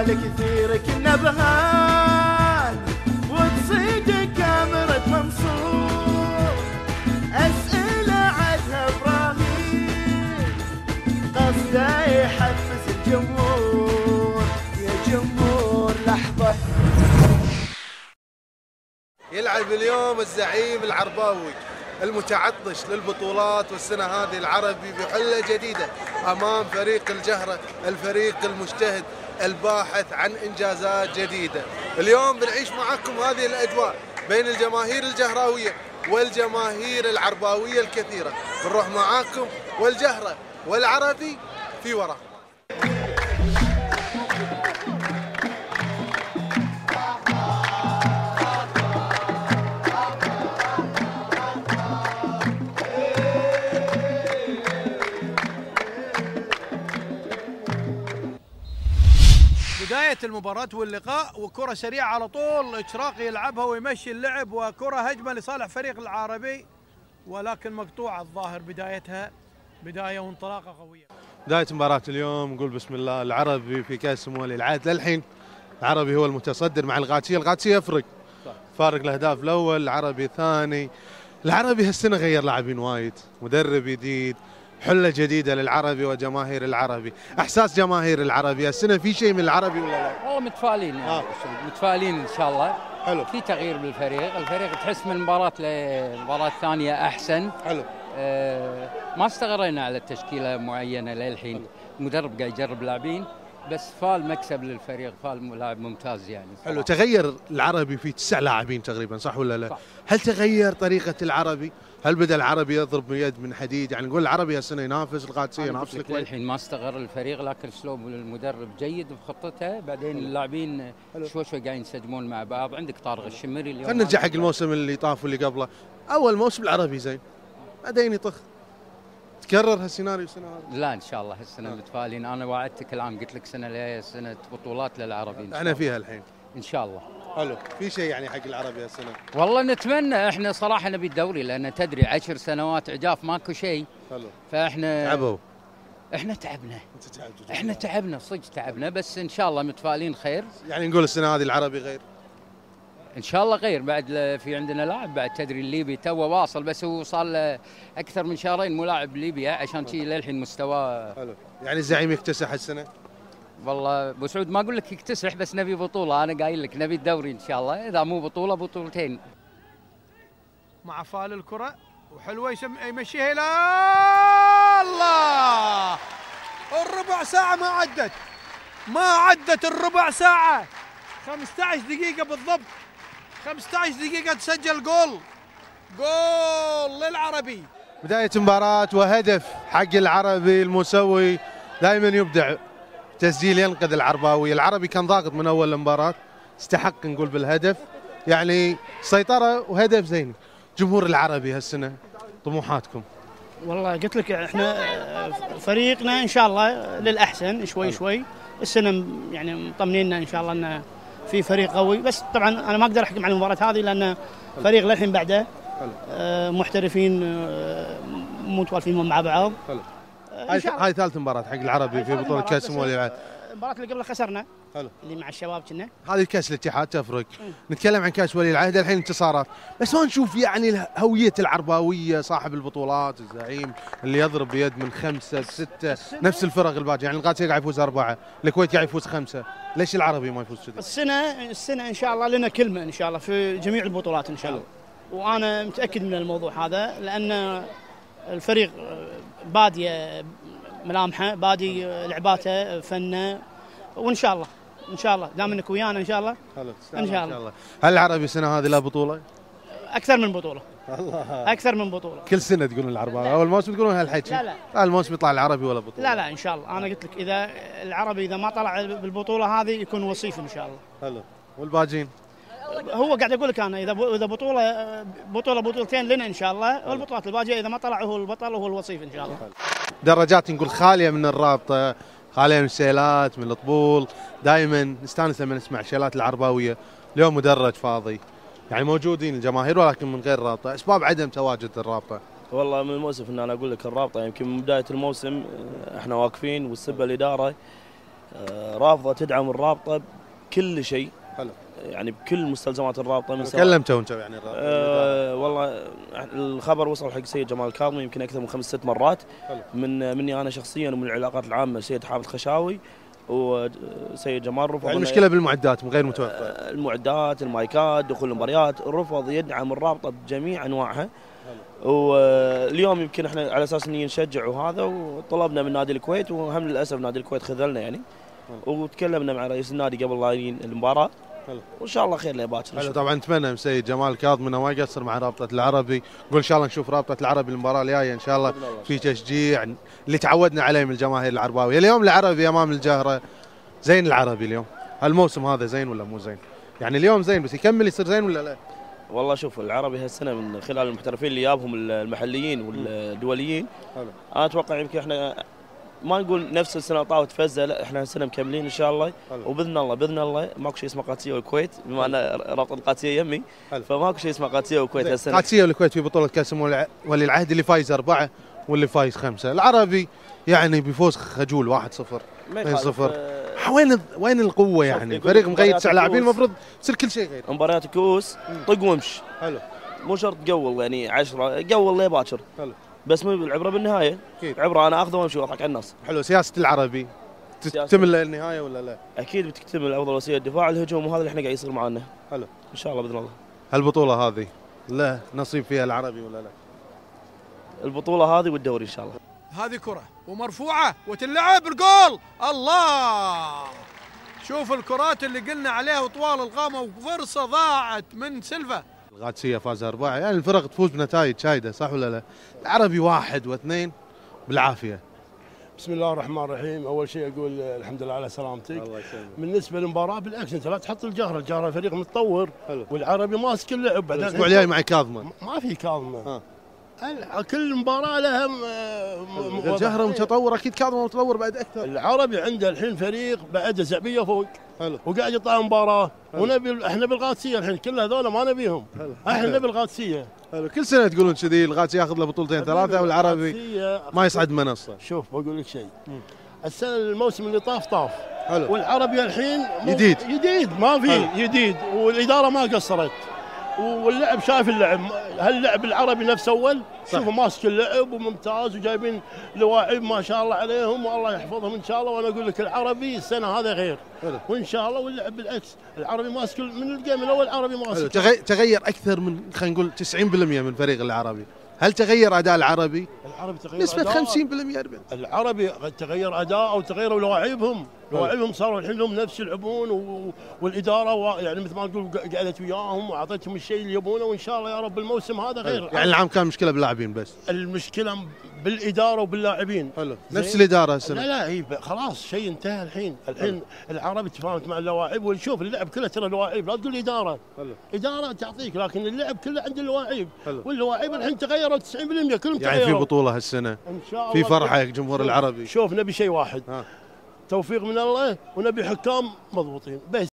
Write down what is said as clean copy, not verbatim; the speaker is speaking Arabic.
لكثير كنا بهان وتصيد كاميرا منصور أسئلة عدها إبراهيم قصده يحفز الجمهور يا جمهور لحظة. يلعب اليوم الزعيم العرباوي المتعطش للبطولات، والسنة هذه العربي بحلة جديدة أمام فريق الجهرة، الفريق المجتهد الباحث عن إنجازات جديدة. اليوم بنعيش معكم هذه الأجواء بين الجماهير الجهراوية والجماهير العرباوية الكثيرة. بنروح معاكم والجهرة والعربي في وراء. بداية المباراة واللقاء وكرة سريعة على طول، إشراقي يلعبها ويمشي اللعب وكرة هجمة لصالح فريق العربي ولكن مقطوعة الظاهر بدايتها، بداية وانطلاقة قوية. بداية مباراة اليوم نقول بسم الله. العربي في كأس موالي العهد للحين العربي هو المتصدر مع القادسية. القادسية يفرق فارق الأهداف الأول، العربي ثاني. العربي هالسنة غير لاعبين وايد، مدرب جديد، حلة جديدة للعربي وجماهير العربي. احساس جماهير العربي السنه في شيء من العربي ولا لا؟ والله متفائلين يعني متفائلين ان شاء الله. حلو. في تغيير بالفريق، الفريق تحس من مباراة لمباراة ثانية احسن. حلو. ما استقرينا على تشكيلة معينة للحين. المدرب قاعد يجرب لاعبين بس فال مكسب للفريق، فال لاعب ممتاز يعني. حلو. تغير العربي في 9 لاعبين تقريبا صح ولا لا؟ صح. هل تغير طريقة العربي؟ هل بدأ العربي يضرب بيد من حديد؟ يعني نقول العربي هالسنه ينافس القادسية ينافس الكويت. الحين ما استقر الفريق لكن اسلوب المدرب جيد بخطته، بعدين اللاعبين شوي شوي قاعدين ينسجمون مع بعض. عندك طارق الشمري اليوم. خلينا نرجع حق الموسم اللي طاف واللي قبله. اول موسم العربي زين بعدين يطخ. تكرر هالسيناريو السنه هذه؟ لا ان شاء الله هالسنه متفائلين. انا وعدتك العام قلت لك السنه الجايه سنه بطولات للعربي. احنا فيها الحين ان شاء الله. حلو. في شيء يعني حق العربي هالسنه؟ والله نتمنى. احنا صراحه نبي الدوري لان تدري 10 سنوات عجاف ماكو شيء. حلو. فاحنا تعبوا. احنا تعبنا. احنا تعبنا صدق تعبنا، بس ان شاء الله متفائلين خير. يعني نقول السنه هذه العربي غير ان شاء الله غير. بعد في عندنا لاعب بعد تدري الليبي توه واصل، بس هو صار له اكثر من شهرين ملاعب ليبيا عشان شيء للحين مستواه. حلو. يعني الزعيم يكتسح السنه؟ والله ابو سعود ما اقول لك يكتسح، بس نبي بطوله. انا قايل لك نبي الدوري ان شاء الله، اذا مو بطوله بطولتين. مع فال الكرة وحلوة يمشيها الى الله. الربع ساعة ما عدت الربع ساعة. 15 دقيقة بالضبط، 15 دقيقة تسجل جول للعربي. بداية مباراة وهدف حق العربي المسوي دائما يبدع تسجيل ينقذ العرباوي. العربي كان ضاغط من اول المباراة، استحق نقول بالهدف، يعني سيطرة وهدف زين. جمهور العربي هالسنة طموحاتكم؟ والله قلت لك احنا فريقنا ان شاء الله للاحسن شوي شوي. السنة يعني مطمنيننا ان شاء الله انه في فريق قوي، بس طبعا انا ما اقدر احكم على المباراة هذه لان فريق للحين بعده محترفين متوالفين مع بعض. حلو. هاي ثالث مباراة حق العربي في بطولة كأس موالي العهد. المباراة اللي قبلها خسرنا. حلو. اللي مع الشباب كنا. هذه كأس الاتحاد تفرق. نتكلم عن كأس ولي العهد الحين انتصارات، بس ما نشوف يعني هوية العرباوية، صاحب البطولات الزعيم اللي يضرب بيد من 5 6 نفس الفرق الباقية. يعني القادسية قاعد يفوز 4، الكويت قاعد يفوز 5، ليش العربي ما يفوز كذا؟ السنة ان شاء الله لنا كلمة ان شاء الله في جميع البطولات ان شاء الله. وانا متأكد من الموضوع هذا لان الفريق بادية ملامحه، بادي لعباته، فنه، وان شاء الله دام انك ويانا ان شاء الله. ان شاء الله. هل العربي السنه هذه له بطوله؟ اكثر من بطوله. الله. اكثر من بطوله. كل سنه تقولون العربي، اول موسم تقولون هالحكي؟ لا الموسم يطلع العربي ولا بطوله؟ لا ان شاء الله. انا قلت لك اذا العربي اذا ما طلع بالبطوله هذه يكون وصيف ان شاء الله. حلو. والباجين؟ هو قاعد اقول لك انا اذا بطولتين لنا ان شاء الله، والبطولات الباقيه اذا ما طلع هو البطل وهو الوصيف ان شاء الله. دراجات نقول خاليه من الرابطه، خاليه من السيلات، من الطبول. دائما نستانس لما نسمع شيلات العرباويه. اليوم مدرج فاضي، يعني موجودين الجماهير ولكن من غير رابطه. اسباب عدم تواجد الرابطه؟ والله من المؤسف ان انا اقول لك الرابطه يمكن من بدايه الموسم احنا واقفين، والسبه الاداره رافضه تدعم الرابطه بكل شيء. حلو. يعني بكل مستلزمات الرابطه من كلمته وانت يعني والله الخبر وصل حق سيد جمال الكاظمي يمكن اكثر من 5-6 مرات. حلو. مني انا شخصيا ومن العلاقات العامه سيد حامد خشاوي وسيد جمال رفض. يعني المشكله بالمعدات غير متوفره. المعدات، المايكات، دخول المباريات، رفض يدعم الرابطه بجميع انواعها. واليوم يمكن احنا على اساس اني نشجع وهذا، وطلبنا من نادي الكويت، وهم للاسف نادي الكويت خذلنا يعني. وتكلمنا مع رئيس النادي قبل لا المباراه. حلو. وان شاء الله خير لباكر. حلو. طبعا نتمنى من سيد جمال الكاظمي انه ما يقصر مع رابطه العربي، نقول ان شاء الله نشوف رابطه العربي المباراه الجايه ان شاء الله في تشجيع اللي تعودنا عليه من الجماهير العرباويه. اليوم العربي امام الجهره، زين العربي اليوم؟ هالموسم هذا زين ولا مو زين؟ يعني اليوم زين بس يكمل يصير زين ولا لا؟ والله شوف العربي هالسنه من خلال المحترفين اللي جابهم المحليين والدوليين. حلو. انا اتوقع يمكن احنا ما نقول نفس السنه طاوت فزه، لا احنا هالسنه مكملين ان شاء الله. حلو. وباذن الله ماكو شيء اسمه قادسيه والكويت، بما ان رابطه القادسيه يمي. حلو. فماكو شيء اسمه قادسيه والكويت هالسنه. قادسيه والكويت في بطوله كاس ولي العهد اللي فايز 4 واللي فايز 5. العربي يعني بيفوز خجول 1-0 2-0. وين القوه يعني؟ فريق مقيد 9 لاعبين المفروض يصير كل شيء غير. مباريات الكؤوس طق وامش. حلو. مو شرط تقول يعني 10 قول لي باكر. حلو. بس مو العبره بالنهايه. اكيد. عبره انا اخذه وامشي واضحك على الناس. حلو. سياسه العربي تكتمل للنهايه ولا لا؟ اكيد بتكتمل. افضل وسيله الدفاع الهجوم، وهذا اللي احنا قاعد يصير معنا. حلو. ان شاء الله باذن الله. هالبطوله هذه له نصيب فيها العربي ولا لا؟ البطوله هذه والدوري ان شاء الله. هذه كرة ومرفوعة وتلعب الجول. الله، شوف الكرات اللي قلنا عليها وطوال القامة، وفرصة ضاعت من سيلفا. القادسيه فاز 4. يعني الفرق تفوز بنتائج شايده صح ولا لا؟ العربي 1 و2 بالعافيه. بسم الله الرحمن الرحيم. اول شيء اقول الحمد لله على سلامتك. الله يسلمك. بالنسبه للمباراه بالعكس انت لا تحط الجهره فريق متطور. حلو. والعربي ماسك اللعب. بعدين الاسبوع الجاي معي كاظمه. ما في كاظمه. كل مباراه لها الجهره متطور اكيد كاظمه متطور بعد اكثر. العربي عنده الحين فريق بعده زعبيه فوق. حلو. وقاعد يطلع مباراه. ونبي احنا بالقادسيه الحين كل هذول ما نبيهم. احنا نبي القادسيه. حلو. كل سنه تقولون كذي القادسي ياخذ له بطولتين 3 والعربي ما يصعد منصه. شوف بقول لك شيء. السنه الموسم اللي طاف. حلو. والعربي الحين جديد ما في جديد، والاداره ما قصرت. واللعب شايف اللعب، هاللعب العربي نفس اول. شوفوا ماسك اللعب وممتاز، وجايبين لواعب ما شاء الله عليهم والله يحفظهم ان شاء الله. وانا اقول لك العربي السنه هذا غير. وان شاء الله واللعب بالعكس. العربي ماسك من الجيم الاول. العربي ماسك. تغير اكثر من خلينا نقول 90% من فريق العربي. هل تغير اداء العربي؟ تغير نسبه 50% 40. العربي تغير اداء او تغيروا لواعبهم. صاروا الحين لهم نفس يلعبون. والاداره يعني مثل ما تقول قعدت وياهم واعطتهم الشيء اللي يبونه. وان شاء الله يا رب الموسم هذا غير. يعني العام كان مشكله باللاعبين بس. المشكله بالاداره وباللاعبين. حلو. نفس الاداره السنه. لا هي خلاص شيء انتهى الحين. العربي تفاهمت مع اللاعب. ونشوف اللعب كله ترى اللاعب، لا تقول اداره. حلو. اداره تعطيك، لكن اللعب كله عند اللاعب. واللاعب الحين تغيروا 90% كلهم تغيروا. يعني في بطوله هالسنه ان شاء الله. في فرحه جمهور العربي. شوف نبي شيء واحد. توفيق من الله، ونبي حكام مضبوطين بس.